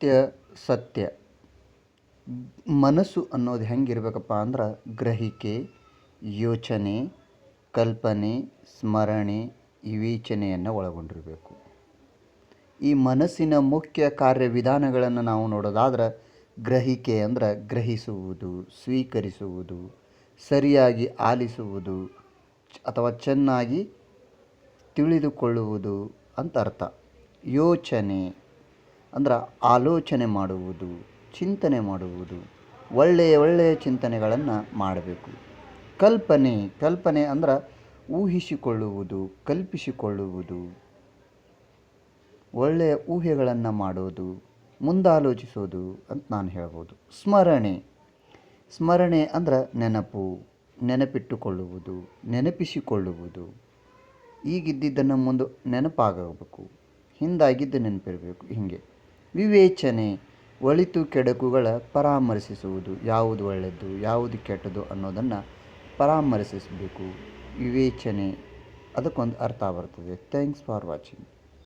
ನಿತ್ಯ ಸತ್ಯ. ಮನಸ್ಸು ಅನ್ನೋದು ಹೆಂಗಿರ್ಬೇಕಪ್ಪ ಅಂದ್ರೆ ಗ್ರಹಿಕೆ, ಯೋಚನೆ, ಕಲ್ಪನೆ, ಸ್ಮರಣೆ, ವಿವೇಚನೆಯನ್ನು ಒಳಗೊಂಡಿರಬೇಕು. ಈ ಮನಸ್ಸಿನ ಮುಖ್ಯ ಕಾರ್ಯವಿಧಾನಗಳನ್ನು ನಾವು ನೋಡೋದಾದ್ರೆ ಗ್ರಹಿಕೆ ಅಂದ್ರೆ ಗ್ರಹಿಸುವುದು, ಸ್ವೀಕರಿಸುವುದು, ಸರಿಯಾಗಿ ಆಲಿಸುವುದು ಅಥವಾ ಚೆನ್ನಾಗಿ ತಿಳಿದುಕೊಳ್ಳುವುದು ಅಂತ ಅರ್ಥ. ಯೋಚನೆ ಅಂದ್ರೆ ಆಲೋಚನೆ ಮಾಡುವುದು, ಚಿಂತನೆ ಮಾಡುವುದು, ಒಳ್ಳೆಯ ಚಿಂತನೆಗಳನ್ನು ಮಾಡಬೇಕು. ಕಲ್ಪನೆ ಅಂದ್ರೆ ಊಹಿಸಿಕೊಳ್ಳುವುದು, ಕಲ್ಪಿಸಿಕೊಳ್ಳುವುದು, ಒಳ್ಳೆಯ ಊಹೆಗಳನ್ನು ಮಾಡೋದು, ಮುಂದಾಲೋಚಿಸೋದು ಅಂತ ನಾನು ಹೇಳ್ಬೋದು. ಸ್ಮರಣೆ ಅಂದ್ರೆ ನೆನಪಿಟ್ಟುಕೊಳ್ಳುವುದು, ನೆನಪಿಸಿಕೊಳ್ಳುವುದು, ಈಗಿದ್ದನ್ನು ಮುಂದೆ ನೆನಪಾಗಬೇಕು, ಹಿಂದಾಗಿದ್ದು ನೆನಪಿರಬೇಕು. ಹೀಗೆ ವಿವೇಚನೆ, ಒಳಿತು ಕೆಡುಕುಗಳ ಪರಾಮರ್ಶಿಸುವುದು, ಯಾವುದು ಒಳ್ಳೆಯದು ಯಾವುದು ಕೆಟ್ಟದ್ದು ಅನ್ನೋದನ್ನು ಪರಾಮರ್ಶಿಸಬೇಕು. ವಿವೇಚನೆ ಅದಕ್ಕೊಂದು ಅರ್ಥ ಬರ್ತದೆ. Thanks for watching.